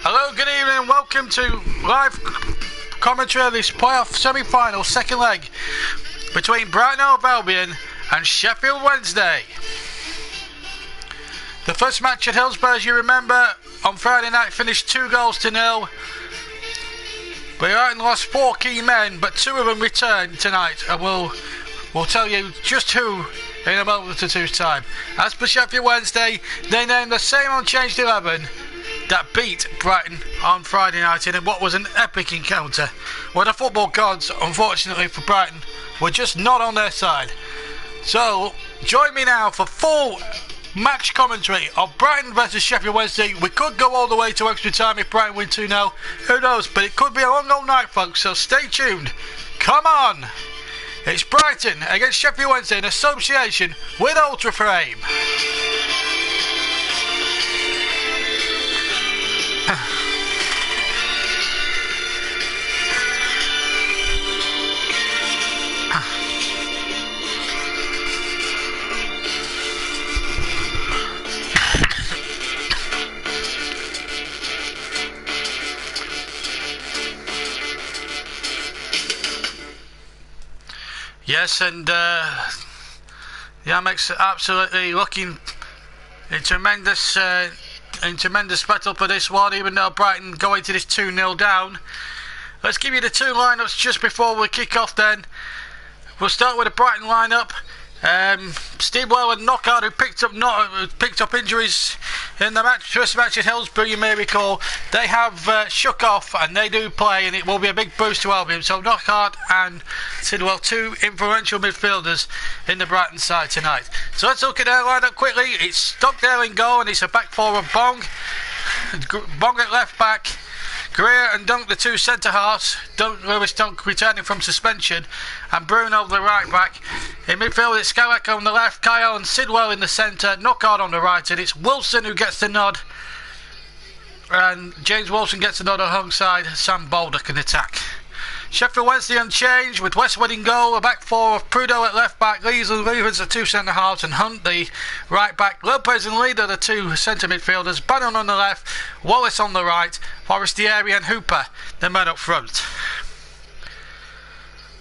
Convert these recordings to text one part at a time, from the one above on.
Hello, good evening, and welcome to live commentary of this playoff semi-final second leg between Brighton Hove Albion and Sheffield Wednesday. The first match at Hillsborough, as you remember, on Friday night finished 2-0. Brighton lost 4 key men, but 2 of them returned tonight, and we'll tell you just who in a moment or two's time. As for Sheffield Wednesday, they named the same unchanged 11 that beat Brighton on Friday night in what was an epic encounter, where the football gods, unfortunately for Brighton, were just not on their side. So, join me now for full match commentary of Brighton versus Sheffield Wednesday. We could go all the way to extra time if Brighton win 2-0. Who knows, but it could be a long old night, folks, so stay tuned. Come on! It's Brighton against Sheffield Wednesday in association with Ultraframe. Yes, and the Amex absolutely looking in tremendous battle for this one, even though Brighton go into this 2-0 down. Let's give you the 2 lineups just before we kick off then. We'll start with the Brighton lineup. Steedwell and Knockout, who picked up injuries in the first match at Hillsborough, you may recall, they have shook off and they do play, and it will be a big boost to Albion. So Knockout and Steedwell, 2 influential midfielders in the Brighton side tonight. So let's look at their lineup quickly. It's Stockdale in goal, and it's a back 4 of Bong at left back, Greer and Dunk the 2 centre halves, Lewis Dunk returning from suspension, and Bruno the right back. In midfield it's Skalak on the left, Kyle and Sidwell in the centre, Knockout on the right, and it's Wilson who gets the nod, and James Wilson gets the nod alongside Sam Baldock in attack. Sheffield Wednesday unchanged, with Westwood in goal, a back 4 of Prudo at left back, Lees and Revens the 2 centre halves, and Hunt the right back, Lopez and Leader the 2 centre midfielders, Bannon on the left, Wallace on the right, Forestieri and Hooper the men up front.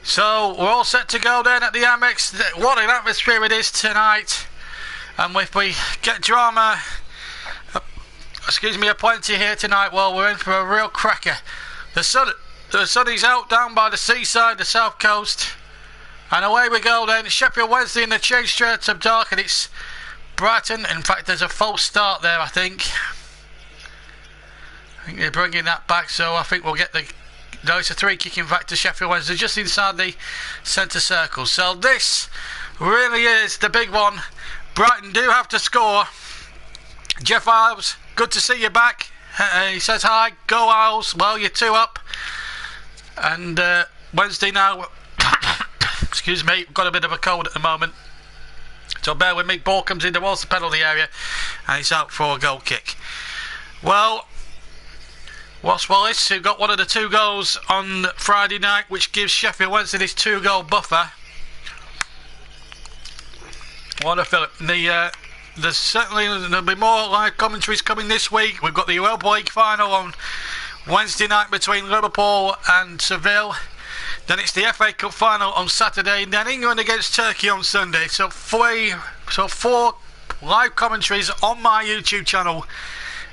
So we're all set to go then at the Amex. What an atmosphere it is tonight, and if we get drama, aplenty here tonight, well, we're in for a real cracker. The sun is out down by the seaside, the south coast, and away we go then. Sheffield Wednesday in the change straight of dark, and it's Brighton. In fact, there's a false start there, I think they're bringing that back, so I think we'll get no, it's a 3 kicking back to Sheffield Wednesday just inside the centre circle. So this really is the big one. Brighton do have to score. Jeff Isles, good to see you back. He says hi. Go Isles. Well, you're 2 up. And Wednesday now, excuse me, got a bit of a cold at the moment, so bear with me. Ball comes in towards the penalty area and he's out for a goal kick. Well, Ross Wallace, who got one of the 2 goals on Friday night, which gives Sheffield Wednesday this 2-goal buffer. What a Philip. There's certainly, there'll be more live commentaries coming this week. We've got the Europa League final on Wednesday night between Liverpool and Seville. Then it's the FA Cup final on Saturday, and then England against Turkey on Sunday. So 4 live commentaries on my YouTube channel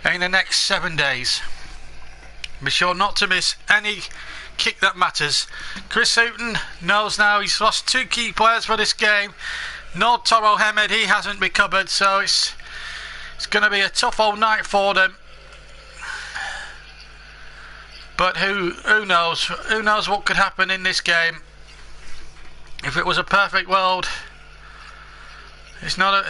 in the next 7 days. Be sure not to miss any kick that matters. Chris Houghton knows now he's lost 2 key players for this game. No Toro Hemed, he hasn't recovered, so it's going to be a tough old night for them. But who knows? Who knows what could happen in this game? If it was a perfect world, it's not a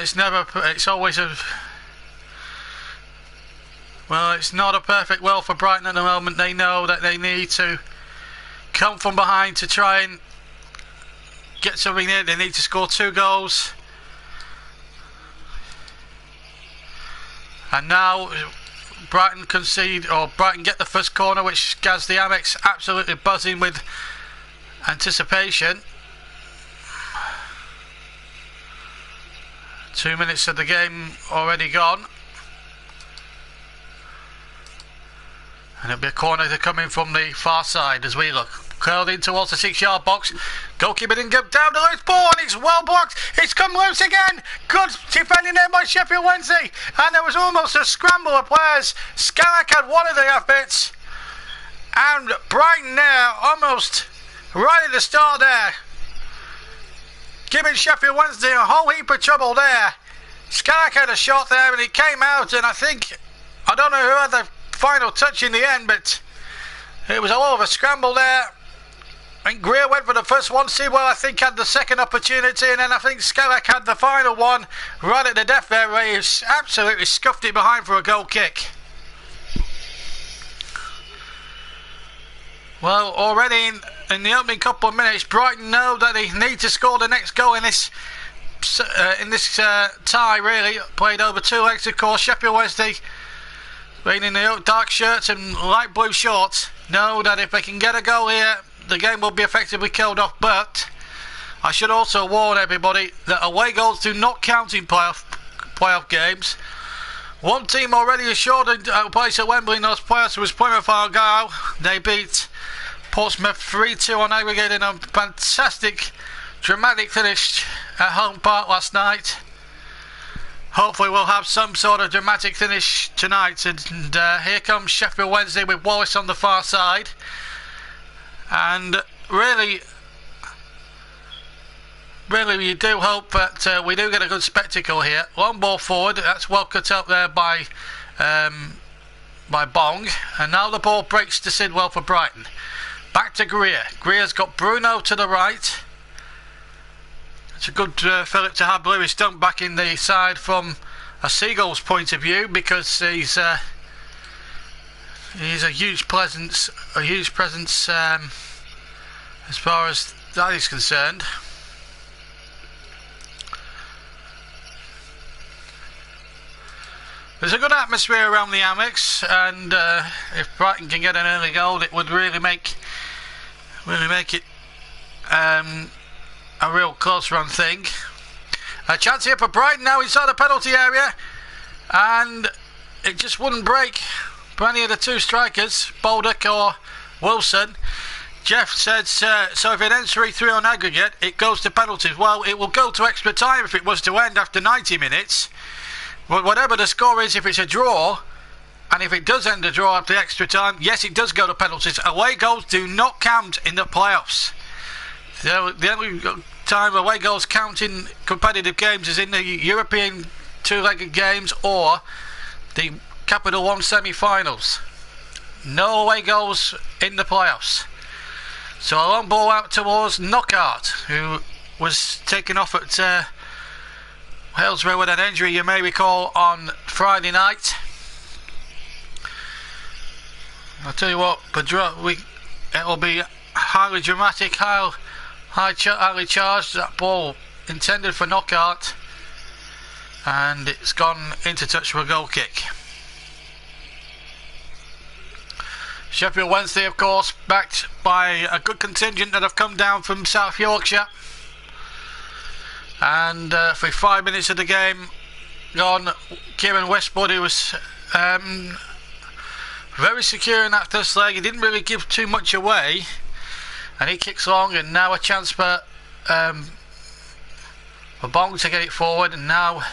perfect world for Brighton at the moment. They know that they need to come from behind to try and get something in. They need to score 2 goals. And now Brighton concede, or Brighton get the first corner, which has the Amex absolutely buzzing with anticipation. 2 minutes of the game already gone. And it'll be a corner to come in from the far side as we look. Curled in towards the 6-yard box. Goalkeeper didn't get down the loose ball, and it's well blocked. It's come loose again. Good defending there by Sheffield Wednesday. And there was almost a scramble of players. Skarek had one of the efforts. And Brighton there, almost right at the start there, giving Sheffield Wednesday a whole heap of trouble there. Skarek had a shot there, and it came out, and I don't know who had the final touch in the end, but it was a lot of a scramble there. I think Greer went for the first one. Sewell, I think, had the second opportunity, and then I think Skarek had the final one right at the death there, where he absolutely scuffed it behind for a goal kick. Well, already in the opening couple of minutes, Brighton know that they need to score the next goal in this tie, really. Played over 2 legs, of course. Sheffield Wednesday, being in the dark shirts and light blue shorts, know that if they can get a goal here, the game will be effectively killed off. But I should also warn everybody that away goals do not count in playoff games. One team already assured a place at Wembley in those playoffs was Plymouth Argyle. They beat Portsmouth 3-2 on aggregate in a fantastic, dramatic finish at Home Park last night. Hopefully we'll have some sort of dramatic finish tonight. And here comes Sheffield Wednesday with Wallace on the far side. And really you do hope that we do get a good spectacle here. Long ball forward, that's well cut up there by Bong. And now the ball breaks to Sidwell for Brighton. Back to Greer. Greer's got Bruno to the right. It's a good Philip to have Lewis Dunk back in the side from a Seagull's point of view, because he's a huge presence as far as that is concerned. There's a good atmosphere around the Amex, and if Brighton can get an early goal, it would really make it a real close run thing. A chance here for Brighton now inside the penalty area, and it just wouldn't break for any of the two strikers, Baldock or Wilson. Jeff said, so if it ends 3-3 on aggregate, it goes to penalties. Well, it will go to extra time if it was to end after 90 minutes. But whatever the score is, if it's a draw, and if it does end a draw after extra time, yes, it does go to penalties. Away goals do not count in the playoffs. The only time away goals count in competitive games is in the European two-legged games or the Capital One semi-finals. No away goals in the playoffs. So a long ball out towards Knockaert, who was taken off at Hillsborough with an injury, you may recall, on Friday night. I'll tell you what, it will be highly dramatic, highly charged. That ball intended for Knockaert, and it's gone into touch for a goal kick. Sheffield Wednesday, of course, backed by a good contingent that have come down from South Yorkshire. And for 5 minutes of the game gone, Kieran Westwood, who was very secure in that first leg, he didn't really give too much away, and he kicks long, and now a chance for Bong to get it forward, and now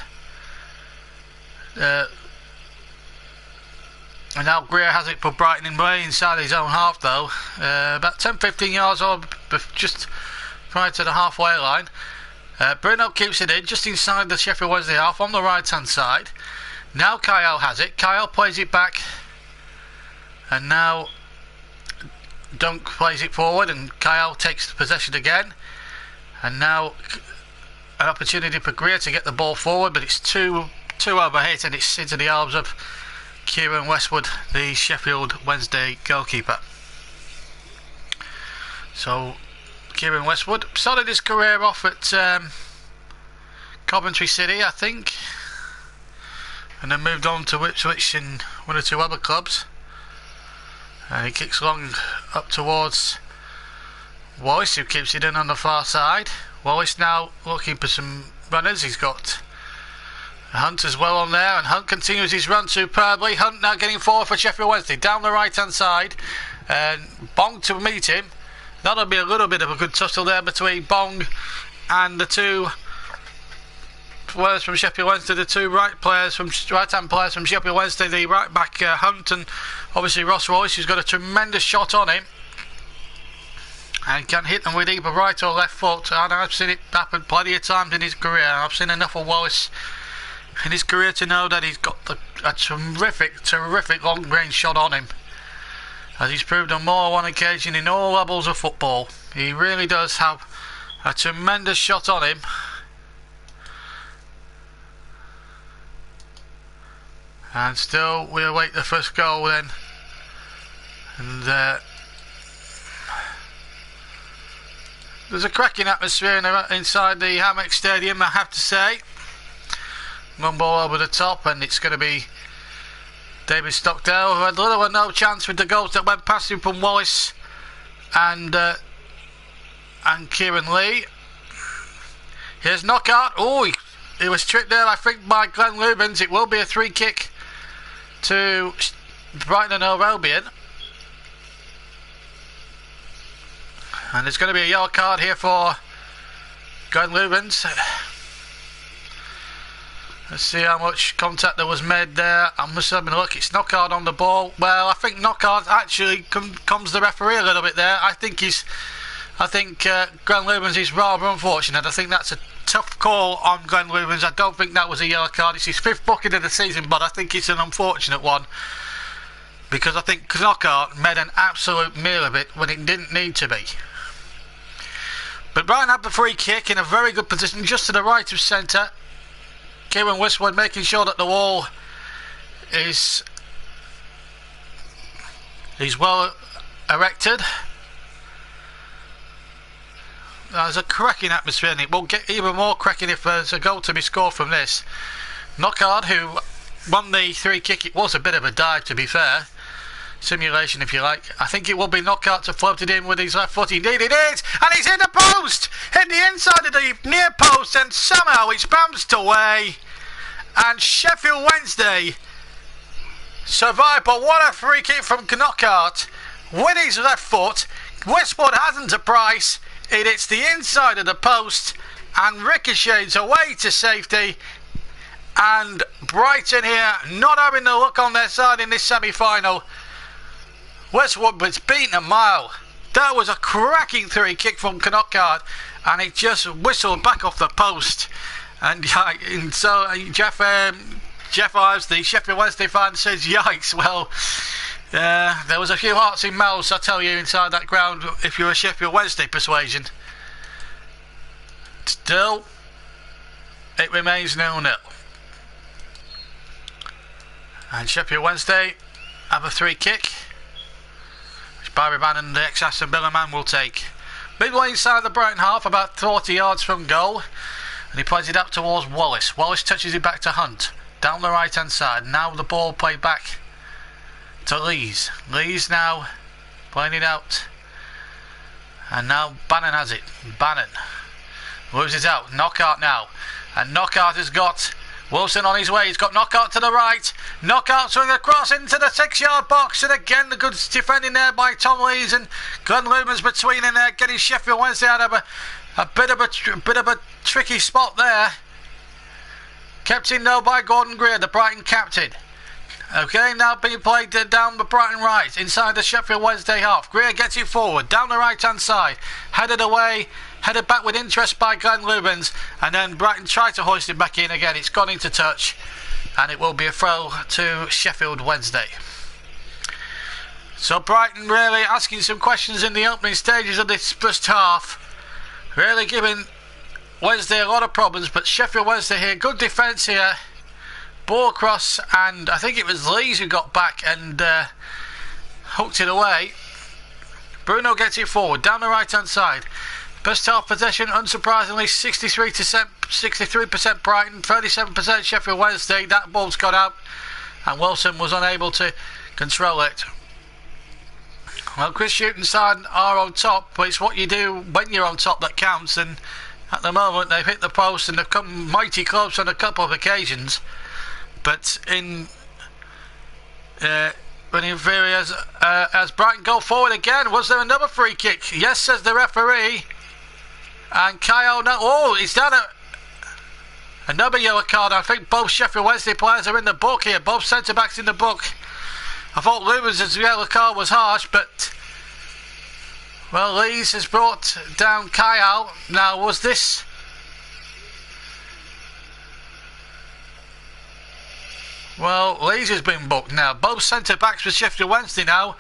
Greer has it for Brighton in way inside his own half, though, about 10-15 yards or just prior to the halfway line. Bruno keeps it in just inside the Sheffield Wednesday half on the right hand side. Now Kyle has it. Kyle plays it back, and now Dunk plays it forward, and Kyle takes possession again. And now an opportunity for Greer to get the ball forward, but it's too overhit, and it's into the arms of Kieran Westwood, the Sheffield Wednesday goalkeeper. So Kieran Westwood started his career off at Coventry City, I think, and then moved on to Ipswich and one or two other clubs. And he kicks long up towards Wallace, who keeps it in on the far side. Wallace now looking for some runners. He's got Hunt as well on there, and Hunt continues his run superbly. Hunt now getting forward for Sheffield Wednesday down the right hand side, and Bong to meet him. That'll be a little bit of a good tussle there between Bong and the two players from Sheffield Wednesday, the two right hand players from Sheffield Wednesday, the right back Hunt, and obviously Ross Royce, who's got a tremendous shot on him and can hit them with either right or left foot. And I've seen it happen plenty of times in his career. I've seen enough of Wallace in his career to know that he's got a terrific long range shot on him, as he's proved on more than one occasion in all levels of football. He really does have a tremendous shot on him. And still we await the first goal then. And there's a cracking atmosphere inside the Hammett Stadium, I have to say. One ball over the top, and it's going to be David Stockdale, who had little or no chance with the goals that went past him from Wallace and Kieran Lee. Here's Knockout. Oh, he was tricked there, I think, by Glenn Lubens. It will be a free kick to Brighton and Hove Albion. And there's going to be a yellow card here for Glenn Lubens. Let's see how much contact there was made there. I must have a look. It's Knockout on the ball. Well, I think Knockout actually comes the referee a little bit there. I think Glenn Lubens is rather unfortunate. I think that's a tough call on Glenn Lubens. I don't think that was a yellow card. It's his 5th booking of the season, but I think it's an unfortunate one, because I think Knockout made an absolute meal of it when it didn't need to be. But Brighton had the free kick in a very good position just to the right of centre. Kieran Westwood making sure that the wall is well erected. There's a cracking atmosphere, and it will get even more cracking if there's a goal to be scored from this. Knockaert, who won the free kick, it was a bit of a dive, to be fair. Simulation, if you like. I think it will be Knockaert to float it in with his left foot. Indeed it is, and he's in the post! Hit the inside of the near post, and somehow it's bounced away. And Sheffield Wednesday survived, but what a free kick from Knockaert with his left foot. Westwood hasn't a price. It hits the inside of the post and ricochets away to safety. And Brighton here not having the luck on their side in this semi-final. Westwood was beaten a mile. That was a cracking free kick from Knockaert, and it just whistled back off the post. And so Jeff Ives, the Sheffield Wednesday fan, says, yikes. Well, there was a few hearts in mouths, I tell you, inside that ground if you're a Sheffield Wednesday persuasion. Still, it remains 0-0. And Sheffield Wednesday have a free kick, which Barry Mann and the ex-Aston Villa man will take. Midway inside the Brighton half, about 40 yards from goal. And he plays it up towards Wallace. Wallace touches it back to Hunt. Down the right hand side. Now the ball played back to Lees. Lees now playing it out. And now Bannon has it. Bannon moves it out. Knockaert now. And Knockaert has got Wilson on his way. He's got Knockaert to the right. Knockaert swing across into the 6-yard box. And again the good defending there by Tom Lees, and Glenn Lubens between in there, getting Sheffield Wednesday out of a bit of a tricky spot there. Kept in though by Gordon Greer, the Brighton captain. Okay, now being played down the Brighton right, inside the Sheffield Wednesday half. Greer gets it forward, down the right hand side. Headed away, headed back with interest by Glenn Lubens. And then Brighton tried to hoist it back in again. It's gone into touch, and it will be a throw to Sheffield Wednesday. So Brighton really asking some questions in the opening stages of this first half. Really giving Wednesday a lot of problems, but Sheffield Wednesday here, good defence here. Ball across, and I think it was Lees who got back and hooked it away. Bruno gets it forward, down the right hand side. First half possession, unsurprisingly, 63% Brighton, 37% Sheffield Wednesday. That ball's got out, and Wilson was unable to control it. Well, Chris Hughton's side are on top, but it's what you do when you're on top that counts, and At the moment, they've hit the post and they've come mighty close on a couple of occasions. But in theory, as Brighton go forward again, was there another free kick? Yes, says the referee. And Kyle, no, oh, he's done it. Another yellow card. I think both Sheffield Wednesday players are in the book here. Both centre-backs in the book. I thought Lewis' yellow card was harsh, but... Well, Lees has brought down Kyle. Now, was this... Well, Lees has been booked now. Both centre-backs for Sheffield Wednesday now.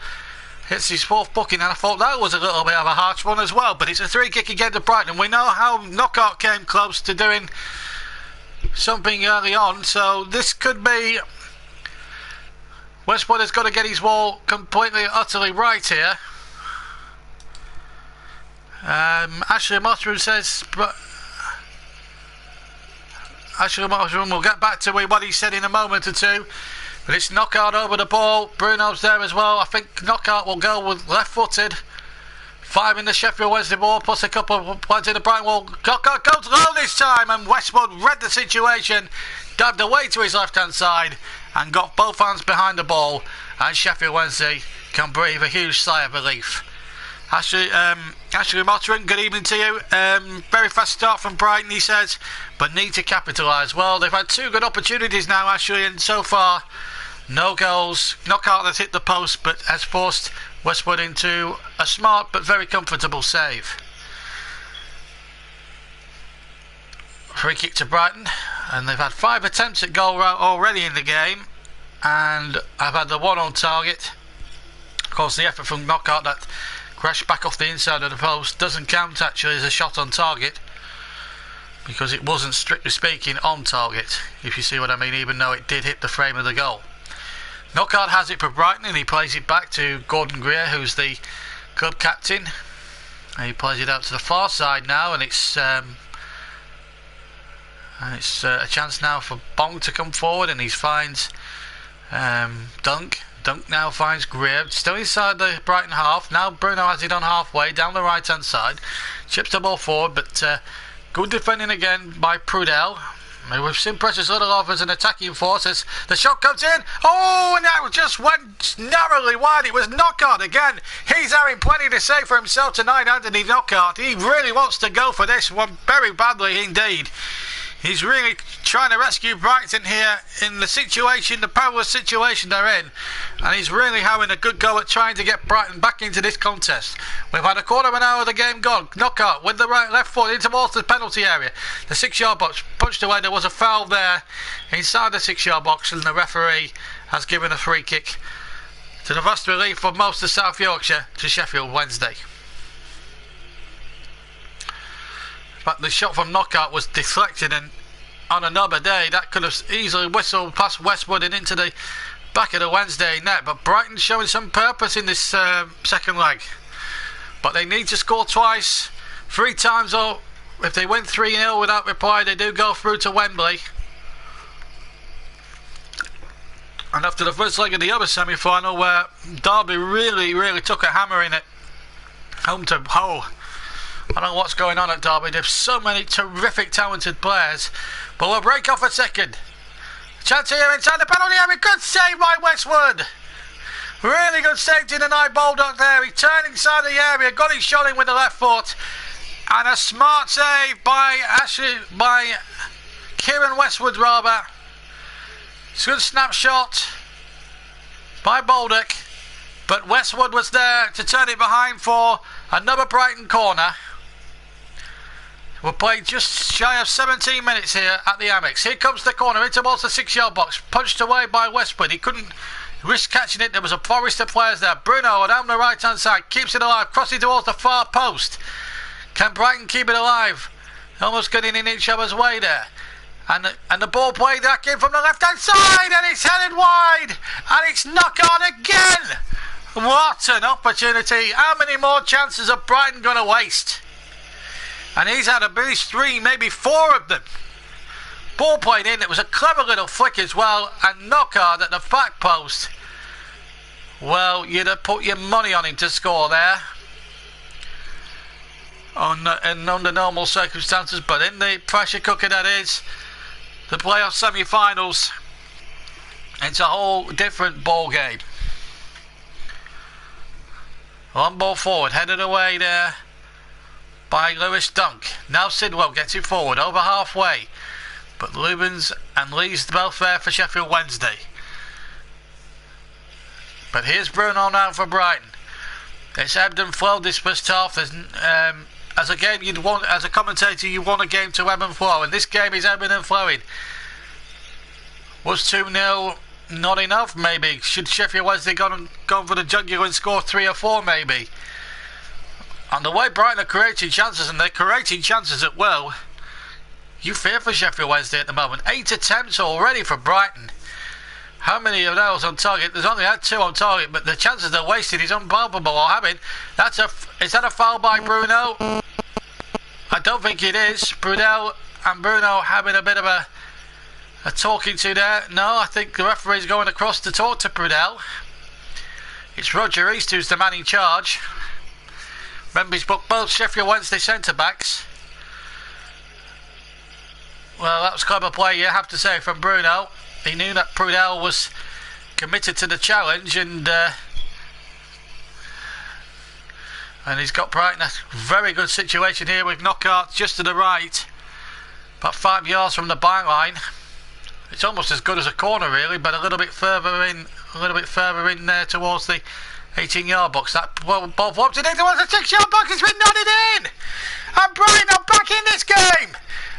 It's his fourth booking, and I thought that was a little bit of a harsh one as well. But it's a free kick again to Brighton. We know how Knockout came close to doing something early on, so this could be... Westwood has got to get his wall completely, utterly right here. Ashley Mottram says... Ashley Mottram will get back to what he said in a moment or two. But it's Knockout over the ball. Bruno's there as well. I think Knockout will go with left-footed. 5 in the Sheffield Wednesday ball, plus a couple of points in the Brighton wall. Knockout goes low this time, and Westwood read the situation, dived away to his left-hand side, and got both hands behind the ball. And Sheffield Wednesday can breathe a huge sigh of relief. Ashley Mottram, good evening to you. Very fast start from Brighton, he says, but need to capitalise. Well, they've had 2 good opportunities now, Ashley, and so far, no goals. Knockout has hit the post, but has forced Westwood into a smart but very comfortable save. Free kick to Brighton, and they've had 5 attempts at goal already in the game, and I've had the 1 on target. Of course, the effort from Knockout that crashed back off the inside of the post doesn't count actually as a shot on target, because it wasn't, strictly speaking, on target, if you see what I mean, even though it did hit the frame of the goal. Knockout has it for Brighton, and he plays it back to Gordon Greer, who's the club captain. And he plays it out to the far side now, and it's a chance now for Bong to come forward, and he finds Dunk. Dunk now finds Greer, still inside the Brighton half. Now Bruno has it on halfway, down the right hand side. Chips the ball forward, but good defending again by Prudell. We've seen Precious Little off as an attacking force as the shot comes in. Oh, and that just went narrowly wide. It was Knockout again. He's having plenty to say for himself tonight, Anthony Knockout. He really wants to go for this one very badly indeed. He's really trying to rescue Brighton here in the situation, the perilous situation they're in. And he's really having a good go at trying to get Brighton back into this contest. We've had a quarter of an hour of the game gone. Knockout with the left foot in towards the penalty area. The 6-yard box punched away. There was a foul there inside the 6-yard box, and the referee has given a free kick to the vast relief of most of South Yorkshire to Sheffield Wednesday. But the shot from Knockout was deflected, and on another day that could have easily whistled past Westwood and into the back of the Wednesday net. But Brighton showing some purpose in this second leg. But they need to score twice, 3 times, or if they win 3-0 without reply, they do go through to Wembley. And after the first leg of the other semi-final, where Derby really took a hammering at home to Hull. I don't know what's going on at Derby. There's so many terrific, talented players. But we'll break off a second. Chance here inside the penalty area. Good save by Westwood. Really good save to deny Baldock there. He turned inside the area, got his shot in with the left foot. And a smart save by Kieran Westwood rather. It's a good snapshot by Baldock. But Westwood was there to turn it behind for another Brighton corner. We're playing just shy of 17 minutes here at the Amex. Here comes the corner into towards the 6-yard box. Punched away by Westwood. He couldn't risk catching it. There was a forest of players there. Bruno down the right hand side. Keeps it alive. Crossing towards the far post. Can Brighton keep it alive? Almost getting in each other's way there. And the ball played back in from the left hand side. And it's headed wide. And it's Knockout again. What an opportunity. How many more chances are Brighton going to waste? And he's had at least 3, maybe 4 of them. Ball played in. It was a clever little flick as well. And Knockout at the back post. Well, you'd have put your money on him to score there. in under normal circumstances, but in the pressure cooker that is the playoff semi-finals, it's a whole different ball game. One ball forward, headed away there by Lewis Dunk. Now Sidwell gets it forward over halfway, but Lubens and Lee's both there for Sheffield Wednesday. But here's Bruno now for Brighton. It's ebbed and flowed this first half. As a game you'd want, as a commentator, you want a game to ebb and flow, and this game is ebbing and flowing. Was 2-0 not enough? Maybe. Should Sheffield Wednesday gone for the jugular and score 3 or 4? Maybe. And the way Brighton are creating chances, and they're creating chances at will, you fear for Sheffield Wednesday at the moment. 8 attempts already for Brighton. How many of those on target? There's only had 2 on target, but the chances they're wasting is unpalpable. Or having. Is that a foul by Bruno? I don't think it is. Brunel and Bruno having a bit of a talking to there. No, I think the referee's going across to talk to Brunel. It's Roger East who's the man in charge. Remember, he's booked both Sheffield Wednesday centre-backs. Well, that was clever play, you have to say, from Bruno. He knew that Brunel was committed to the challenge, and he's got Brighton a very good situation here with Knockout just to the right, about 5 yards from the byline. It's almost as good as a corner really, but a little bit further in there towards the 18-yard box. That ball flops it in towards the 6-yard box. It's been nodded in, and Brighton are back in this game.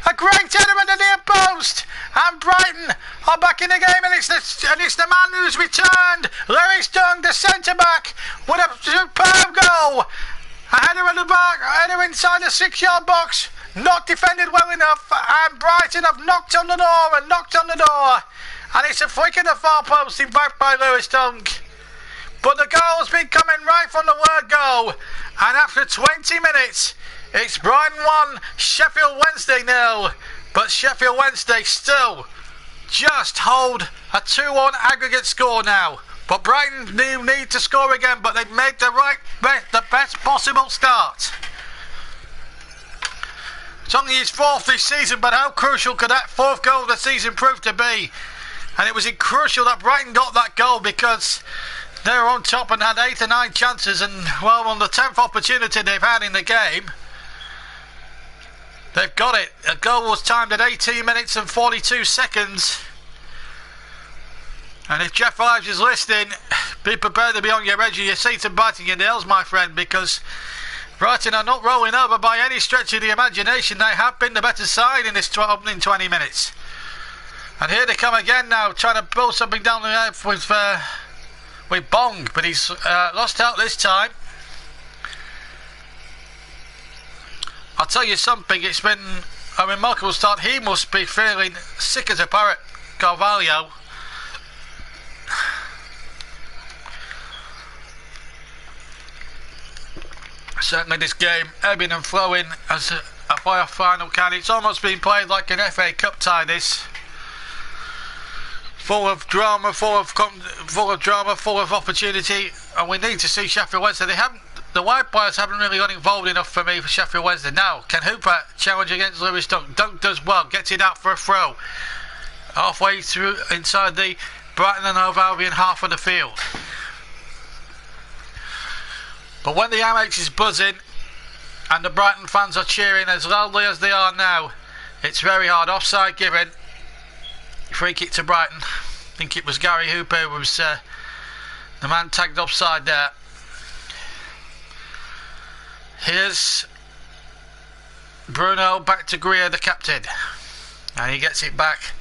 A great element of the near post, and Brighton are back in the game, and it's the man who's returned, Lewis Dunk, the centre-back, with a superb goal. A header at the back, a header inside the 6-yard box, not defended well enough, and Brighton have knocked on the door, and it's a flick in the far post, in back by Lewis Dunk. But the goal's been coming right from the word go, and after 20 minutes, it's Brighton 1, Sheffield Wednesday 0, but Sheffield Wednesday still just hold a 2-1 aggregate score now. But Brighton need to score again, but they've made the best possible start. It's only his 4th this season, but how crucial could that 4th goal of the season prove to be? And it was crucial that Brighton got that goal, because they were on top and had 8 or 9 chances, and well, on the 10th opportunity they've had in the game, they've got it. A goal was timed at 18 minutes and 42 seconds. And if Jeff Ives is listening, be prepared to be on your edge of your seat and biting your nails, my friend, because Brighton are not rolling over by any stretch of the imagination. They have been the better side in this opening 20 minutes. And here they come again now, trying to build something down the earth with Bong, but he's lost out this time. I'll tell you something, it's been a remarkable start. He must be feeling sick as a parrot, Carvalho. Certainly this game ebbing and flowing as a playoff final can. It's almost been played like an FA Cup tie, this. Full of drama, full of opportunity, and we need to see Sheffield Wednesday. The wide players haven't really got involved enough for me for Sheffield Wednesday. Now, can Hooper challenge against Lewis Dunk? Dunk does well, gets it out for a throw. Halfway through inside the Brighton and Hove Albion half of the field. But when the Amex is buzzing and the Brighton fans are cheering as loudly as they are now, it's very hard. Offside given. Free kick to Brighton. I think it was Gary Hooper who was the man tagged offside there. Here's Bruno back to Greer, the captain, and he gets it back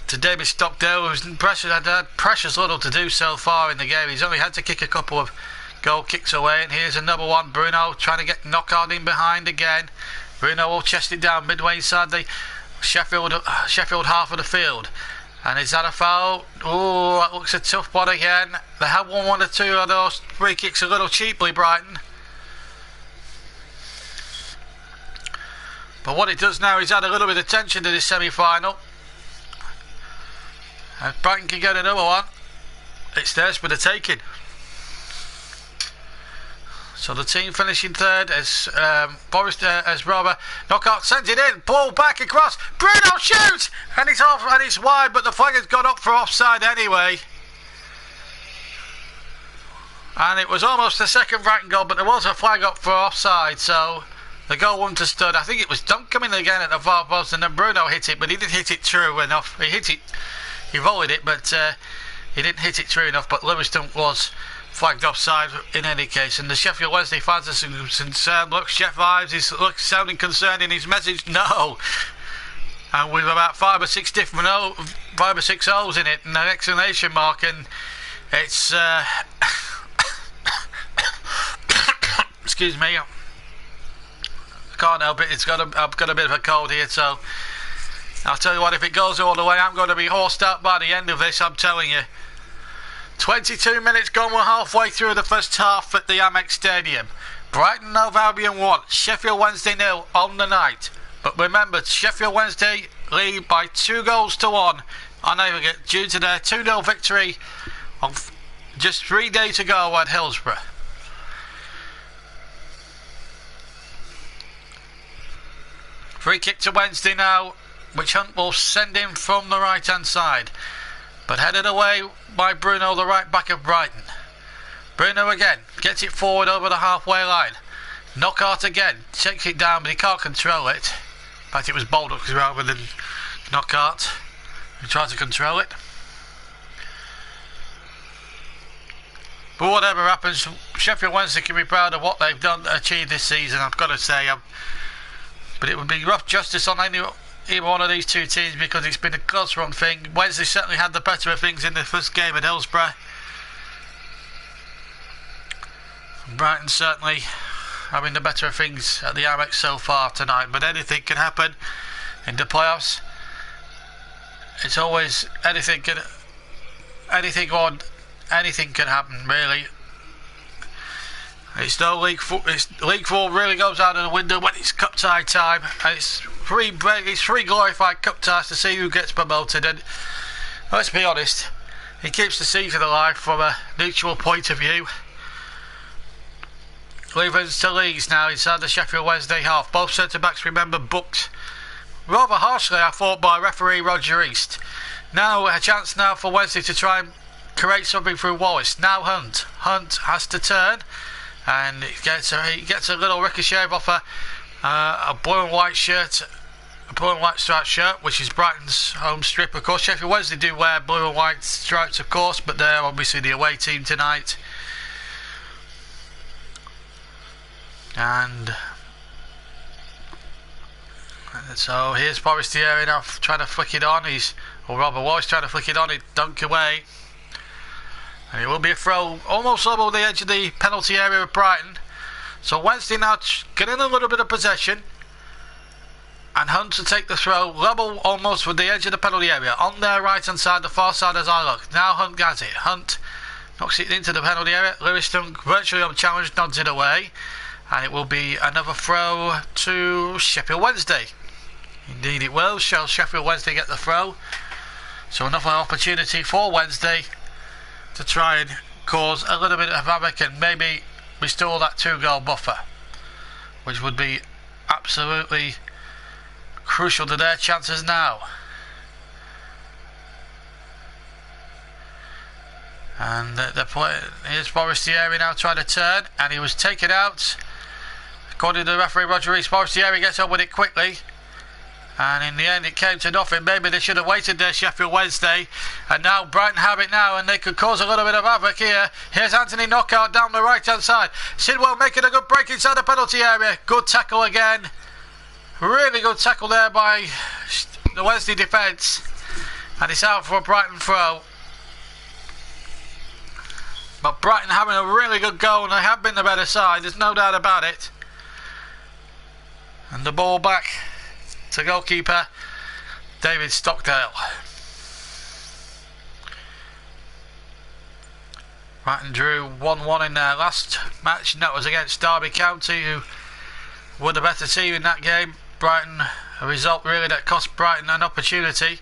to David Stockdale, who's had precious little to do so far in the game. He's only had to kick a couple of goal kicks away, and here's another one. Bruno trying to get Knockout in behind again. Bruno will chest it down midway inside the Sheffield half of the field. And is that a foul? Oh, that looks a tough one again. They have won 1 or 2 of those free kicks a little cheaply, Brighton. But what it does now is add a little bit of tension to this semi-final. If Brighton can get another one, it's theirs for the taking. So the team finishing third as as Robert Knockout sends it in, ball back across, Bruno shoots, and it's off and it's wide, but the flag has gone up for offside anyway. And it was almost the second Brighton goal, but there was a flag up for offside, so the goal understood. I think it was Dunk coming again at the far post, and then Bruno hit it, but he didn't hit it true enough. He volleyed it, but he didn't hit it true enough. But Lewis Dunk was flagged offside in any case, and the Sheffield Wednesday fans are concerned. Look, Chef Ives is sounding concerned in his message. No, and with about 5 or 6 O's in it and an exclamation mark, and it's excuse me, I can't help it. I've got a bit of a cold here, so I'll tell you what, if it goes all the way, I'm going to be horsed out by the end of this, I'm telling you. 22 minutes gone, we're halfway through the first half at the Amex Stadium. Brighton and Hove Albion 1, Sheffield Wednesday 0 on the night. But remember, Sheffield Wednesday lead by 2-1 on aggregate due to their 2-0 victory on just 3 days ago at Hillsborough. Free kick to Wednesday now, which Hunt will send in from the right hand side, but headed away by Bruno, the right back of Brighton. Bruno again gets it forward over the halfway line. Knockout again takes it down, but he can't control it. In fact, it was Baldock rather than Knockout who tried to control it. But whatever happens, Sheffield Wednesday can be proud of what they've done to achieve this season, I've got to say. But it would be rough justice on either one of these two teams because it's been a close run thing. Wednesday certainly had the better of things in the first game at Hillsborough. Brighton certainly having the better of things at the Amex so far tonight. But anything can happen in the playoffs. It's always anything can happen really. It's no League 4 really goes out of the window when it's cup tie time, and it's three glorified cup ties to see who gets promoted. And let's be honest, it keeps the season alive from a neutral point of view. Leavens to Leeds now inside the Sheffield Wednesday half. Both centre backs, remember, booked rather harshly, I thought, by referee Roger East. Now a chance now for Wednesday to try and create something through Wallace. Now Hunt has to turn. And he gets a little ricochet off a blue and white shirt, a blue and white striped shirt, which is Brighton's home strip, of course. Sheffield Wednesday do wear blue and white stripes, of course, but they're obviously the away team tonight. And so here's Forestieri now trying to flick it on. Robert Wallace trying to flick it on. It dunk away. And it will be a throw almost over the edge of the penalty area of Brighton. So Wednesday now getting a little bit of possession. And Hunt to take the throw. Level almost with the edge of the penalty area. On their right hand side, the far side as I look. Now Hunt gets it. Hunt knocks it into the penalty area. Lewis Dunk virtually unchallenged, nods it away. And it will be another throw to Sheffield Wednesday. Indeed it will. Shall Sheffield Wednesday get the throw? So another opportunity for Wednesday to try and cause a little bit of havoc and maybe restore that 2-goal buffer, which would be absolutely crucial to their chances now. And here's Forestieri now trying to turn, and he was taken out. According to the referee Roger East, Forestieri gets on with it quickly. And in the end it came to nothing. Maybe they should have waited there, Sheffield Wednesday. And now Brighton have it now, and they could cause a little bit of havoc here. Here's Anthony Knockout down the right hand side. Sidwell making a good break inside the penalty area. Good tackle again. Really good tackle there by the Wednesday defence. And it's out for a Brighton throw. But Brighton having a really good goal, and they have been the better side, there's no doubt about it. And the ball back to goalkeeper David Stockdale. Brighton drew 1-1 in their last match, and that was against Derby County, who were the better team in that game. Brighton, a result really that cost Brighton an opportunity.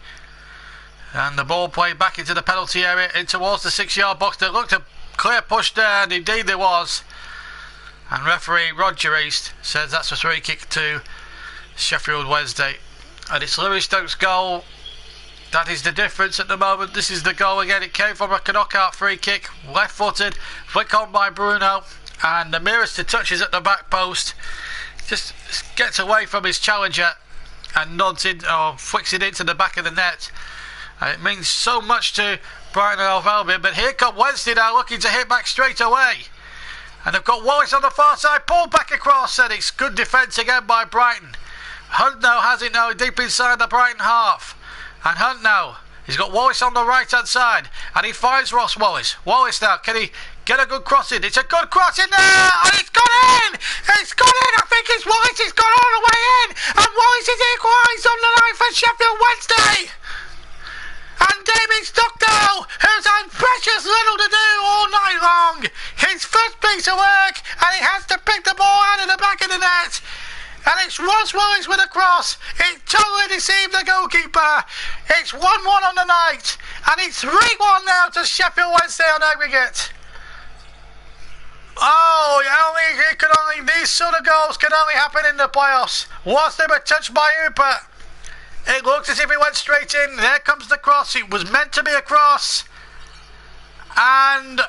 And the ball played back into the penalty area, in towards the 6-yard box. There looked a clear push there, and indeed there was. And referee Roger East says that's a free kick to Sheffield Wednesday. And it's Lewis Dunk's goal. That is the difference at the moment. This is the goal again. It came from a knockout free kick, left-footed, flick on by Bruno, and the nearest to touches at the back post. Just gets away from his challenger and nods in, or flicks it into the back of the net. And it means so much to Brighton and Hove Albion. But here come Wednesday now, looking to hit back straight away. And they've got Wallace on the far side, pulled back across, and it's good defence again by Brighton. Hunt now has it now deep inside the Brighton half. And Hunt now, he's got Wallace on the right hand side, and he finds Ross Wallace. Wallace now, can he get a good cross in? It's a good cross in there, and it's gone in! It's gone in! I think it's Wallace, it's gone all the way in! And Wallace is equalised on the line for Sheffield Wednesday! And Damien Stockdale, who's had precious little to do all night long, his first piece of work, and he has to pick the ball out of the back of the net. And it's Ross Wallace with a cross. It totally deceived the goalkeeper. It's 1-1 on the night. And it's 3-1 now to Sheffield Wednesday on aggregate. Oh, these sort of goals can only happen in the playoffs. Was there a touch by Hooper? It looked as if it went straight in. There comes the cross. It was meant to be a cross. And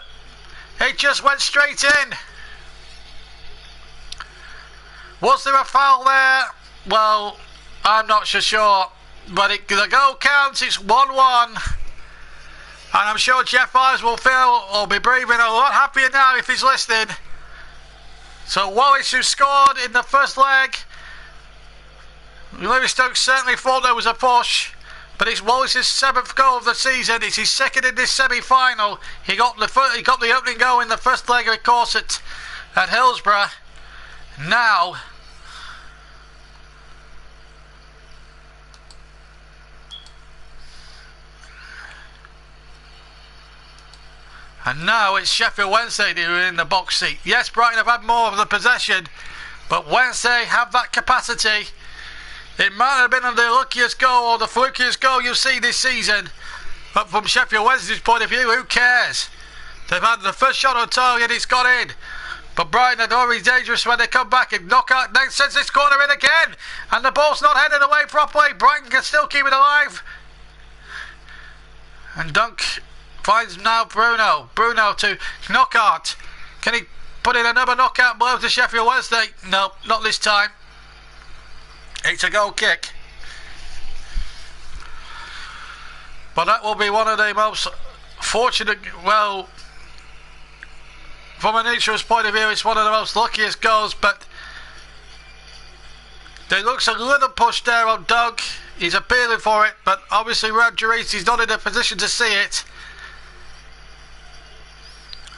it just went straight in. Was there a foul there? Well, I'm not so sure. But the goal counts. It's 1-1. And I'm sure Jeff Ives will be breathing a lot happier now if he's listening. So Wallace, who scored in the first leg. Lewis Stokes certainly thought there was a push. But it's Wallace's 7th goal of the season. It's his second in this semi-final. He got the opening goal in the first leg, of course, at Hillsborough. Now... And now it's Sheffield Wednesday who are in the box seat. Yes, Brighton have had more of the possession, but Wednesday have that capacity. It might have been the luckiest goal or the flukiest goal you'll see this season, but from Sheffield Wednesday's point of view, who cares? They've had the first shot on target, it's gone in. But Brighton are always dangerous when they come back and knock out. Next sends this corner in again, and the ball's not headed away properly. Brighton can still keep it alive. And Dunk finds now Bruno to knockout. Can he put in another knockout blow to Sheffield Wednesday? No, not this time. It's a goal kick. But that will be one of the most fortunate, well, from a neutral's point of view, it's one of the most luckiest goals, but there looks a little push there on Doug. He's appealing for it, but obviously Roger East, he's not in a position to see it.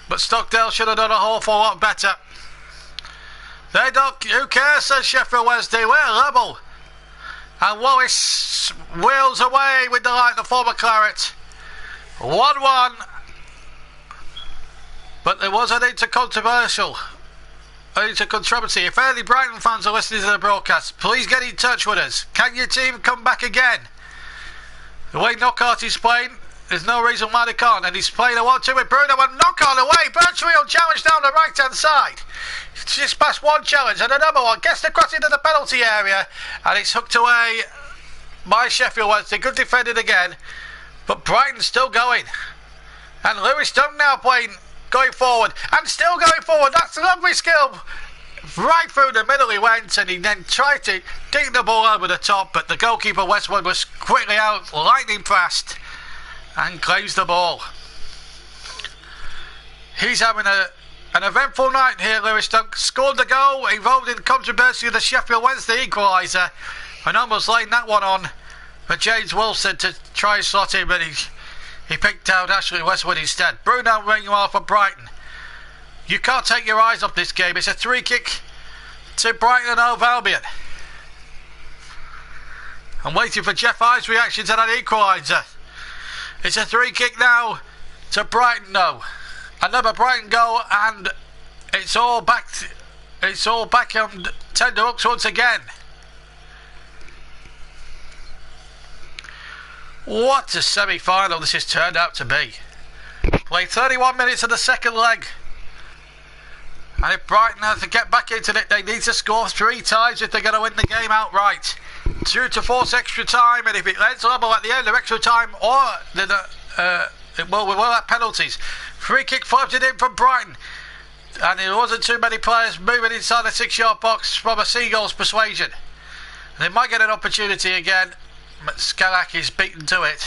But Stockdale should have done a whole lot better. They don't, who cares, says Sheffield Wednesday, we're level. And Wallace wheels away with the light, the former Claret. 1-1. But there was an intercontroversy. If any Brighton fans are listening to the broadcast, please get in touch with us. Can your team come back again? The way Knockout is playing, there's no reason why they can't. And he's playing a 1-2 with Bruno and Knockout away. Birchfield challenge down the right hand side. It's just past one challenge and another one. Gets the cross into the penalty area. And it's hooked away by Sheffield Wednesday. Good defended again. But Brighton's still going. And Lewis Dunk now going forward. And still going forward. That's lovely skill. Right through the middle he went, and he then tried to dig the ball over the top, but the goalkeeper Westwood was quickly out, lightning fast, and claims the ball. He's having an eventful night here, Lewis Dunk. Scored the goal, involved in the controversy of the Sheffield Wednesday equaliser, and almost laying that one on for James Wilson to try and slot in, but he picked out Ashley Westwood instead. Bruno meanwhile for Brighton. You can't take your eyes off this game. It's a 3 kick to Brighton and Hove Albion. I'm waiting for Jeff Ives' reaction to that equaliser. It's a 3 kick now to Brighton. No, another Brighton goal, and it's all back on tender hooks once again. What a semi-final this has turned out to be. Played 31 minutes of the second leg. And if Brighton have to get back into it, they need to score 3 times if they're going to win the game outright. 2 to force extra time, and if it ends level at the end of extra time, or we will have penalties. Free kick floated in from Brighton, and there wasn't too many players moving inside the 6-yard box from a Seagulls persuasion. They might get an opportunity again, but Skalak is beaten to it.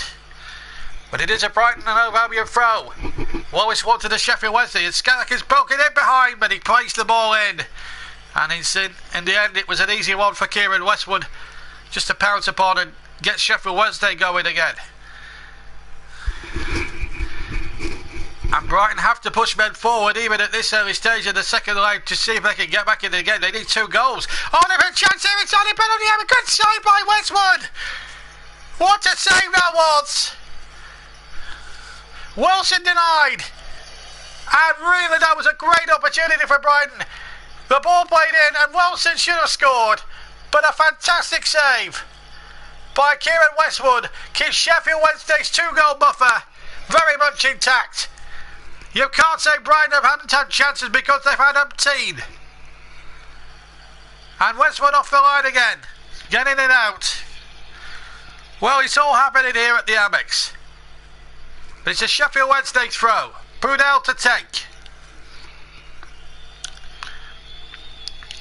But it is a Brighton and Hove Albion throw. Wallace wanted the Sheffield Wednesday, and Skalak is poking in behind, but he placed the ball in. And in the end, it was an easy one for Kieran Westwood, just to pounce upon and get Sheffield Wednesday going again. And Brighton have to push men forward even at this early stage of the second leg to see if they can get back in the game. They need 2 goals. Oh, they've had a chance here. It's only penalty. A good save by Westwood. What a save that was. Wilson denied. And really, that was a great opportunity for Brighton. The ball played in, and Wilson should have scored. But a fantastic save by Kieran Westwood keeps Sheffield Wednesday's 2-goal buffer very much intact. You can't say Brighton haven't had chances because they've had umpteen. And Westwood off the line again, getting it out. Well, it's all happening here at the Amex. But it's a Sheffield Wednesday throw. Brunel to take.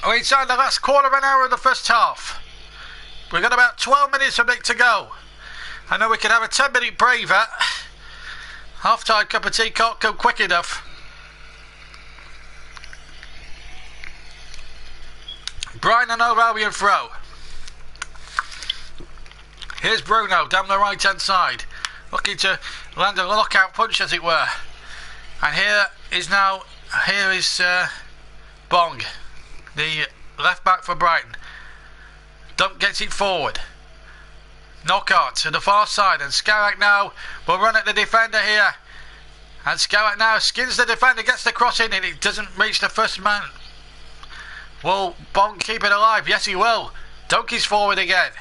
We're inside the last quarter of an hour of the first half. We've got about 12 minutes of it to go. I know we can have a 10-minute breather. Half-time cup of tea can't come quick enough. Brighton and Hove Albion throw. Here's Bruno down the right-hand side, looking to land a lockout punch, as it were. And here is Bong, the left back for Brighton. Dump gets it forward. Knockout to the far side, and Skalak now will run at the defender here. And Skalak now skins the defender, gets the cross in, and it doesn't reach the first man. Will Bong keep it alive? Yes, he will. Donkey's forward again.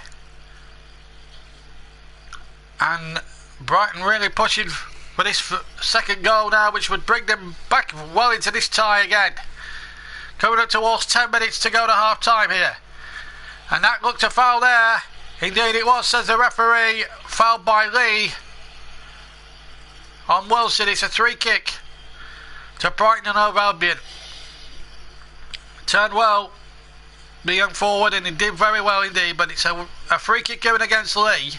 And Brighton really pushing for this second goal now, which would bring them back well into this tie again. Coming up towards 10 minutes to go to half time here. And that looked a foul there. Indeed it was, says the referee. Fouled by Lee on Wilson. It's a 3 kick to Brighton and Hove Albion. Turned well, the young forward, and he did very well indeed, but it's a free kick given against Lee.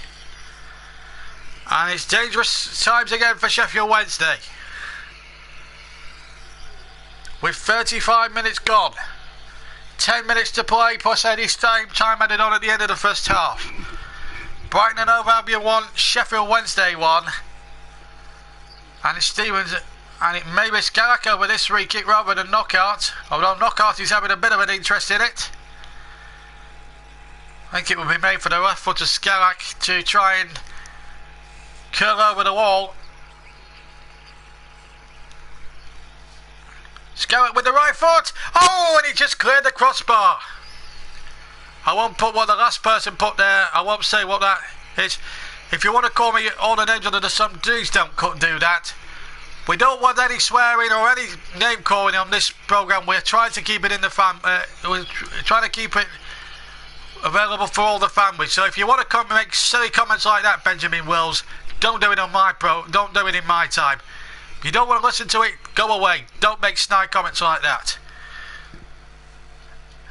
And it's dangerous times again for Sheffield Wednesday. With 35 minutes gone. 10 minutes to play plus any time added on at the end of the first half. Brighton and Hove Albion 1, Sheffield Wednesday 1. And it's Stevens, and it may be Skalak over this free kick rather than Knockout. Although Knockout is having a bit of an interest in it. I think it would be made for the left foot of Skalak to try and curl over the wall. Skalak with the right foot. Oh, and he just cleared the crossbar. I won't put what the last person put there. I won't say what that is. If you want to call me all the names under the sun, please don't do that. We don't want any swearing or any name calling on this programme. We're trying to keep it in the we're trying to keep it available for all the families. So if you want to make silly comments like that, Benjamin Wills, don't do it on don't do it in my time. If you don't want to listen to it, go away. Don't make snide comments like that.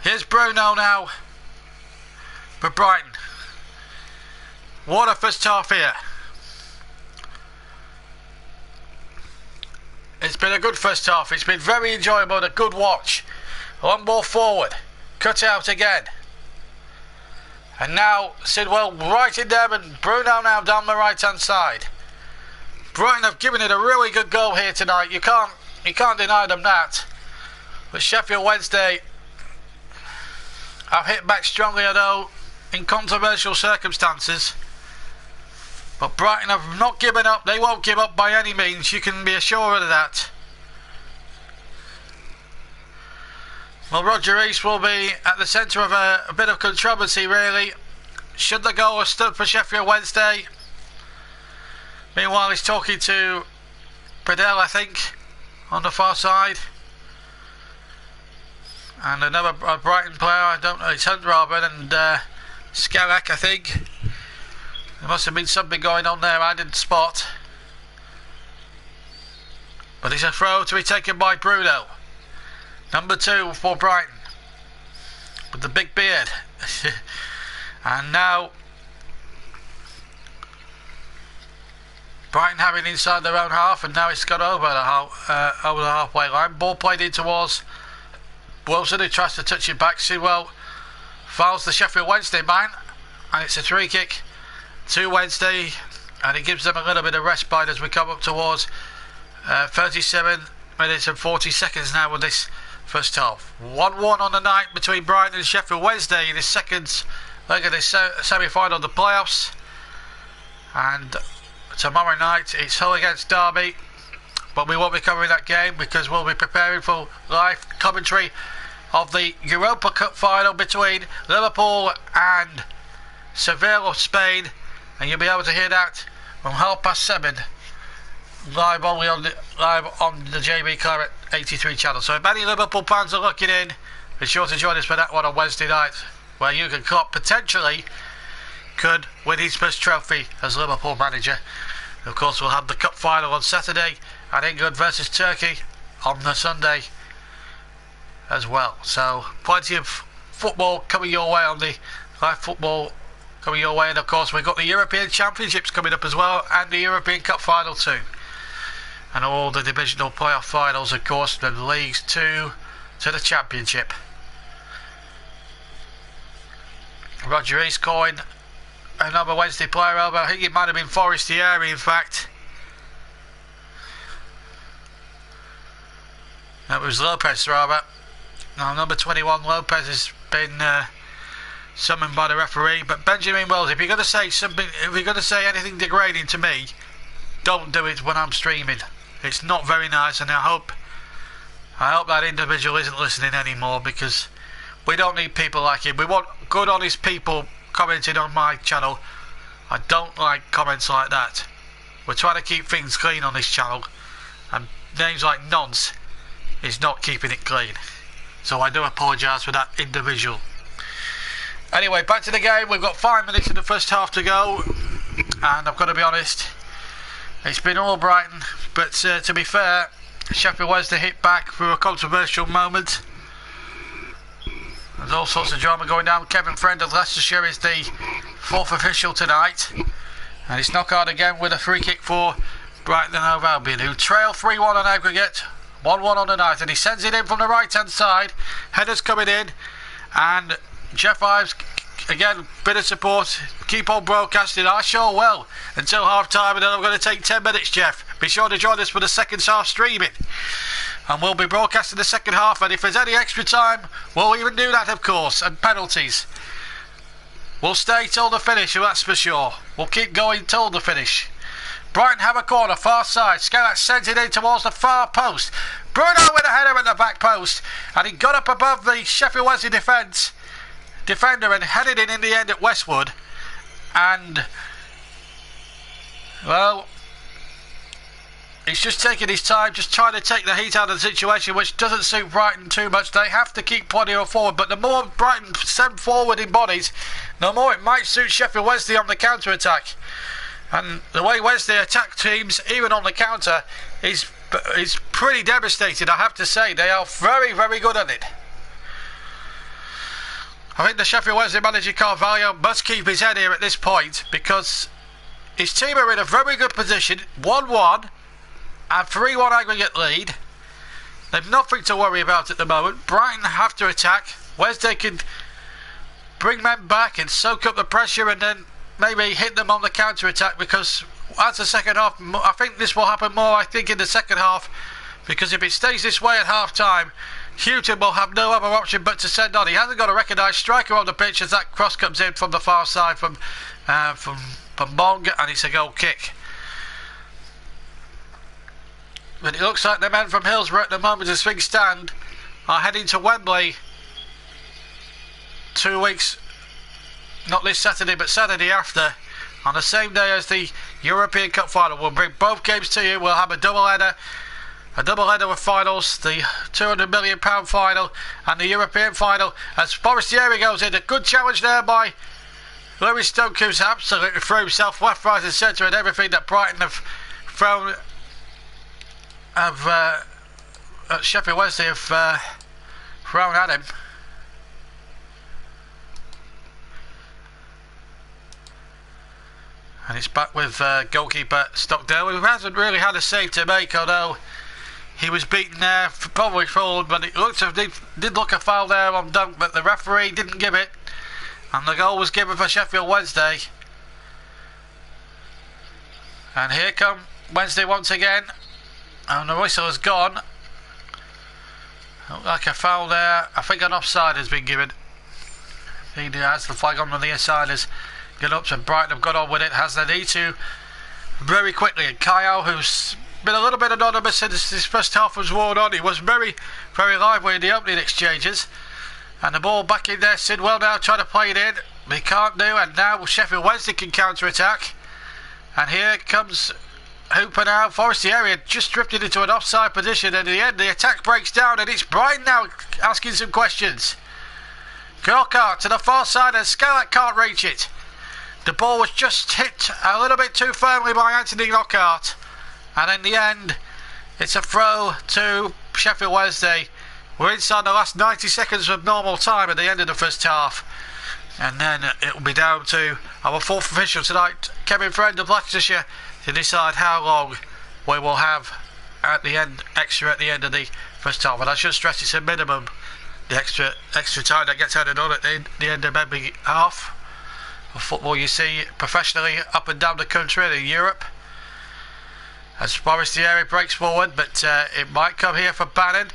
Here's Bruno now for Brighton. What a first half here. It's been a good first half. It's been very enjoyable and a good watch. Long ball forward. Cut out again. And now Sidwell right in there, and Bruno now down the right hand side. Brighton have given it a really good goal here tonight. You can't deny them that. But Sheffield Wednesday have hit back strongly, although in controversial circumstances. But Brighton have not given up. They won't give up by any means. You can be assured of that. Well, Roger East will be at the centre of a bit of controversy, really. Should the goal have stood for Sheffield Wednesday? Meanwhile, he's talking to Pradell, I think, on the far side. And another Brighton player, I don't know, it's Hunt Robin and Skelek, I think. There must have been something going on there I didn't spot. But it's a throw to be taken by Bruno. Number 2 for Brighton. With the big beard. And now Brighton having inside their own half, and now it's got over the halfway line. Ball played in towards Wilson, who tries to touch it back. Sewell fouls the Sheffield Wednesday man, and it's a free kick to Wednesday, and it gives them a little bit of respite as we come up towards 37 minutes and 40 seconds now with this first half. 1-1 on the night between Brighton and Sheffield Wednesday in the second leg of the semi-final of the playoffs. And tomorrow night it's Hull against Derby, but we won't be covering that game because we'll be preparing for live commentary of the Europa Cup final between Liverpool and Seville of Spain, and you'll be able to hear that from 7:30 live on the JB Claret 83 channel. So if any Liverpool fans are looking in, be sure to join us for that one on Wednesday night, where Jurgen Klopp potentially could win his first trophy as Liverpool manager. Of course, we'll have the cup final on Saturday and England versus Turkey on the Sunday as well. So plenty of football coming your way on the live football coming your way, and of course we've got the European Championships coming up as well, and the European Cup final too, and all the divisional playoff finals, of course, from the leagues to the Championship. Roger Eastcoin, another Wednesday player over. I think it might have been Forestieri, in fact. That was Lopez, rather. Now, number 21, Lopez, has been summoned by the referee. But Benjamin Wells, if you're going to say something, if you're going to say anything degrading to me, don't do it when I'm streaming. It's not very nice, and I hope that individual isn't listening anymore, because we don't need people like him. We want good, honest people commenting on my channel. I don't like comments like that. We're trying to keep things clean on this channel, and names like Nonce is not keeping it clean. So I do apologise for that individual. Anyway, back to the game. We've got 5 minutes in the first half to go, and I've got to be honest, it's been all Brighton, but to be fair, Sheffield Wednesday hit back through a controversial moment. There's all sorts of drama going down. Kevin Friend of Leicestershire is the 4th official tonight, and it's knockout again with a free kick for Brighton and Hove Albion, who trail 3-1 on aggregate, 1-1 on the night, and he sends it in from the right hand side. Headers coming in, and Jeff Ives again, bit of support. Keep on broadcasting. I sure will until half time, and then I'm going to take 10 minutes, Jeff. Be sure to join us for the second half streaming, and we'll be broadcasting the second half, and if there's any extra time, we'll even do that, of course, and penalties. We'll stay till the finish, that's for sure. We'll keep going till the finish. Brighton have a corner, far side. Skelak sends it in towards the far post. Bruno with a header at the back post, and he got up above the Sheffield Wednesday defender and headed in the end at Westwood. And, well, he's just taking his time, just trying to take the heat out of the situation, which doesn't suit Brighton too much. They have to keep plodding forward, but the more Brighton send forward in bodies, the more it might suit Sheffield Wednesday on the counter-attack. And the way Wednesday attack teams, even on the counter, is pretty devastating, I have to say. They are very, very good at it. I think the Sheffield Wednesday manager Carvalho must keep his head here at this point, because his team are in a very good position, 1-1 and 3-1 aggregate lead. They've nothing to worry about at the moment. Brighton have to attack. Wednesday can bring men back and soak up the pressure and then maybe hit them on the counter-attack, because as the second half, I think this will happen more, in the second half, because if it stays this way at half-time, Houghton will have no other option but to send on. He hasn't got a recognised striker on the pitch as that cross comes in from the far side from Bong, and it's a goal kick. But it looks like the men from Hillsborough at the moment, as things stand, are heading to Wembley 2 weeks, not this Saturday but Saturday after, on the same day as the European Cup final. We'll bring both games to you. We'll have a double header a double header of finals, the £200 million final and the European final, as Forestieri goes in. A good challenge there by Lewis Dunk, who's absolutely threw himself left, right and centre and everything that Brighton have thrown, at Sheffield Wednesday have thrown at him. And it's back with goalkeeper Stockdale, who hasn't really had a save to make, although he was beaten there, probably forward, but it looked did look a foul there on Dunk, but the referee didn't give it. And the goal was given for Sheffield Wednesday. And here come Wednesday once again. And the whistle has gone. Looked like a foul there. I think an offside has been given. He has the flag on the inside. Has gone up, so Brighton have got on with it. Has the need to very quickly. And Kyle, who's been a little bit anonymous since his first half was worn on, he was very, very lively in the opening exchanges. And the ball back in there. Sidwell now trying to play it in. He can't do, and now Sheffield Wednesday can counter-attack. And here comes Hooper now. Forestieri had just drifted into an offside position, and in the end the attack breaks down, and it's Brighton now asking some questions. Girlcart to the far side, and Scarlett can't reach it. The ball was just hit a little bit too firmly by Anthony Lockhart. And in the end, it's a throw to Sheffield Wednesday. We're inside the last 90 seconds of normal time at the end of the first half. And then it will be down to our fourth official tonight, Kevin Friend of Leicestershire, to decide how long we will have at the end, extra at the end of the first half. And I should stress it's a minimum, the extra time that gets added on at the end of every half of football you see professionally up and down the country and in Europe. As Forestieri breaks forward, but it might come here for Bannon.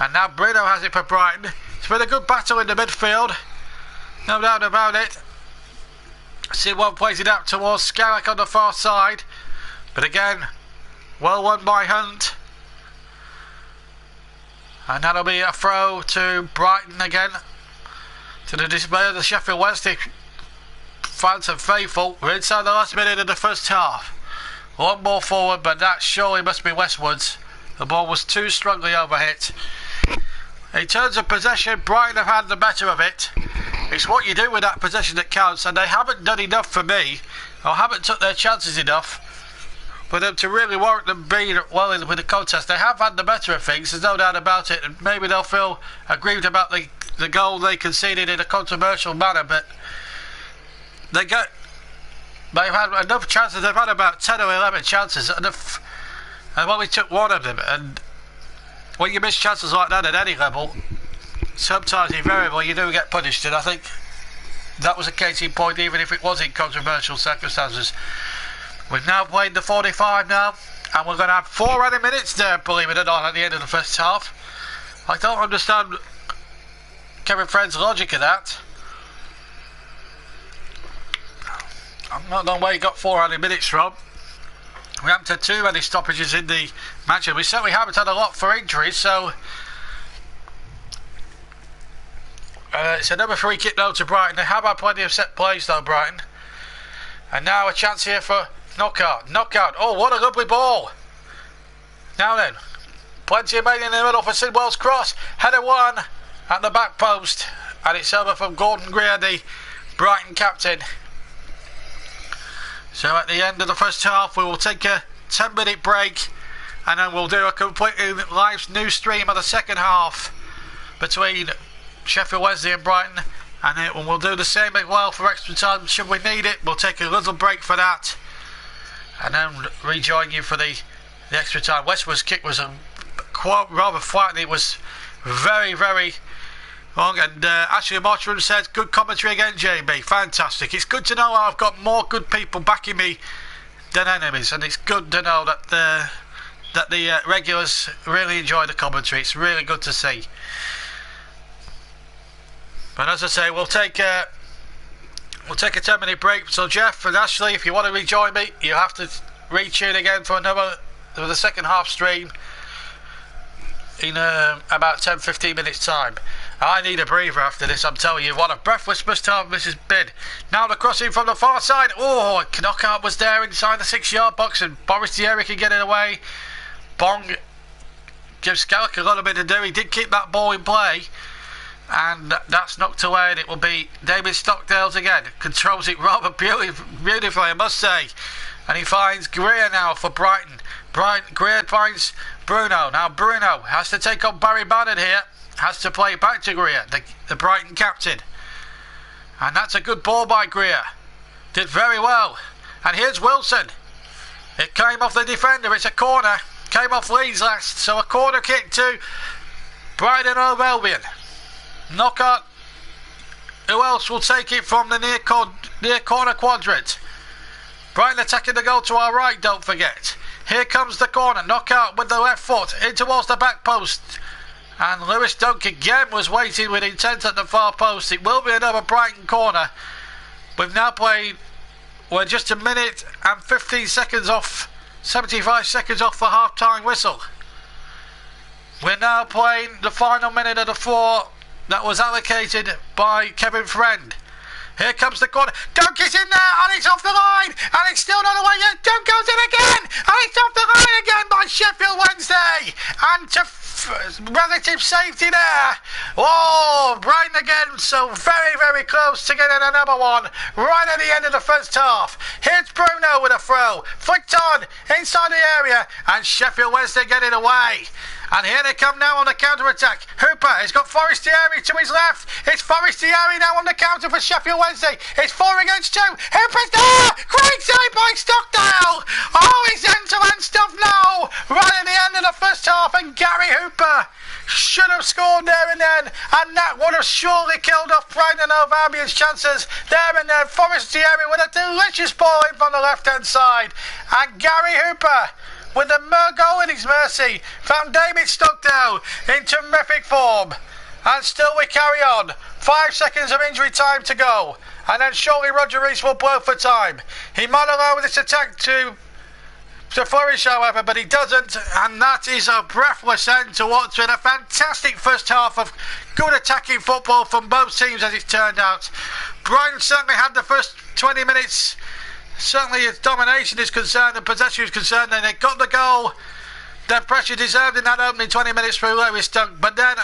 And now Bruno has it for Brighton. It's been a good battle in the midfield, no doubt about it. Sidwell plays it out towards Scarlett on the far side, but again, well won by Hunt. And that'll be a throw to Brighton again, to the dismay of the Sheffield Wednesday fans and faithful. We're inside the last minute of the first half. One more forward, but that surely must be Westwood's. The ball was too strongly overhit. In terms of possession, Brighton have had the better of it. It's what you do with that possession that counts, and they haven't done enough for me, or haven't took their chances enough for them to really warrant them being well in with the contest. They have had the better of things, there's no doubt about it, and maybe they'll feel aggrieved about the goal they conceded in a controversial manner, but they've had enough chances. They've had about 10 or 11 chances, and only took one of them. And when you miss chances like that at any level, sometimes invariably you do get punished, and I think that was a case in point, even if it was in controversial circumstances. We've now played the 45 now, and we're going to have 4 added minutes there, believe it or not, at the end of the first half. I don't understand Kevin Friend's logic of that. I'm not knowing where he got 4 added minutes from. We haven't had too many stoppages in the match, and we certainly haven't had a lot for injuries, so it's another free kick though to Brighton. They have had plenty of set plays though, Brighton. And now a chance here for Knockout. Oh, what a lovely ball. Now then, plenty of men in the middle for Sidwell's cross. Header one at the back post, and it's over from Gordon Greer, the Brighton captain. So at the end of the first half, we will take a 10-minute break, and then we'll do a completely live news stream of the second half between Sheffield Wednesday and Brighton, and then we'll do the same as well for extra time should we need it. We'll take a little break for that, and then rejoin you for the extra time. Westwood's kick was rather flat, and it was very, very long, and Ashley Marchman says, good commentary again, JB, fantastic. It's good to know I've got more good people backing me than enemies, and it's good to know that the regulars really enjoy the commentary. It's really good to see. But as I say, we'll take a 10-minute break. So Jeff and Ashley, if you want to rejoin me, you have to re-tune again for the second half stream in about 10-15 minutes time. I need a breather after this, I'm telling you. What a breathless first half this has been. Now the crossing from the far side. Oh, Knockout was there inside the 6-yard box, and Forestieri can get it away. Bong gives Skellick a little bit to do. He did keep that ball in play, and that's knocked away, and it will be David Stockdale's again. Controls it rather beautifully, I must say. And he finds Greer now for Brighton. Greer finds Bruno. Now Bruno has to take on Barry Bannard here. Has to play it back to Greer, the Brighton captain. And that's a good ball by Greer. Did very well. And here's Wilson. It came off the defender. It's a corner. Came off Leeds last. So a corner kick to Brighton of Albion. Knockout. Who else will take it from the near corner quadrant? Brighton attacking the goal to our right, don't forget. Here comes the corner. Knockout with the left foot in towards the back post. And Lewis Dunk again was waiting with intent at the far post. It will be another Brighton corner. We've now played, we're just a minute and 15 seconds off, 75 seconds off the half-time whistle. We're now playing the final minute of the 4 that was allocated by Kevin Friend. Here comes the corner. Dunk is in there, and it's off the line, and it's still not away yet. Dunk goes in again, and it's off the line again by Sheffield Wednesday. And to relative safety there. Oh, Brighton again, so very, very close to getting another one right at the end of the first half. Here's Bruno with a throw, flicked on inside the area, and Sheffield Wednesday get it away. And here they come now on the counter-attack. Hooper has got Forestieri to his left. It's Forestieri now on the counter for Sheffield Wednesday. It's 4 against 2. Hooper's there! Great save by Stockdale! Oh, it's end-to-end stuff now! Right at the end of the first half, and Gary Hooper should have scored there and then, and that would have surely killed off Brighton and Hove Albion's chances there and then. Forestieri with a delicious ball in from the left-hand side, and Gary Hooper, with the goal in his mercy, found David Stockdale in terrific form. And still we carry on. 5 seconds of injury time to go. And then surely Roger Rees will blow for time. He might allow this attack to flourish, however, but he doesn't. And that is a breathless end to what's been a fantastic first half of good attacking football from both teams, as it turned out. Brighton certainly had the first 20 minutes. Certainly as domination is concerned and possession is concerned, and they got the goal. Their pressure deserved in that opening 20 minutes through Lewis Dunk. But then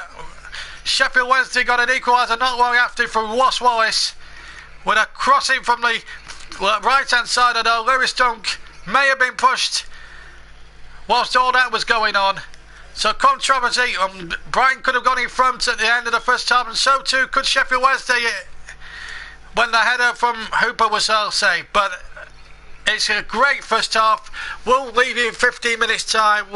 Sheffield Wednesday got an equaliser not long after from Ross Wallace with a crossing from the right hand side, although Lewis Dunk may have been pushed whilst all that was going on. So controversy. Brighton could have gone in front at the end of the first half, and so too could Sheffield Wednesday when the header from Hooper was well saved. But it's a great first half. We'll leave you in 15 minutes time.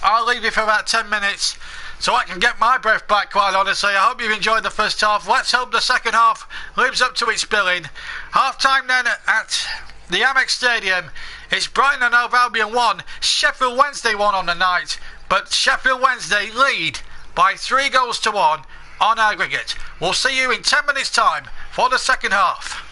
I'll leave you for about 10 minutes so I can get my breath back, quite honestly. I hope you've enjoyed the first half. Let's hope the second half lives up to its billing. Half time then at the Amex Stadium. It's Brighton and Hove Albion 1, Sheffield Wednesday 1 on the night. But Sheffield Wednesday lead by 3 goals to 1 on aggregate. We'll see you in 10 minutes time for the second half.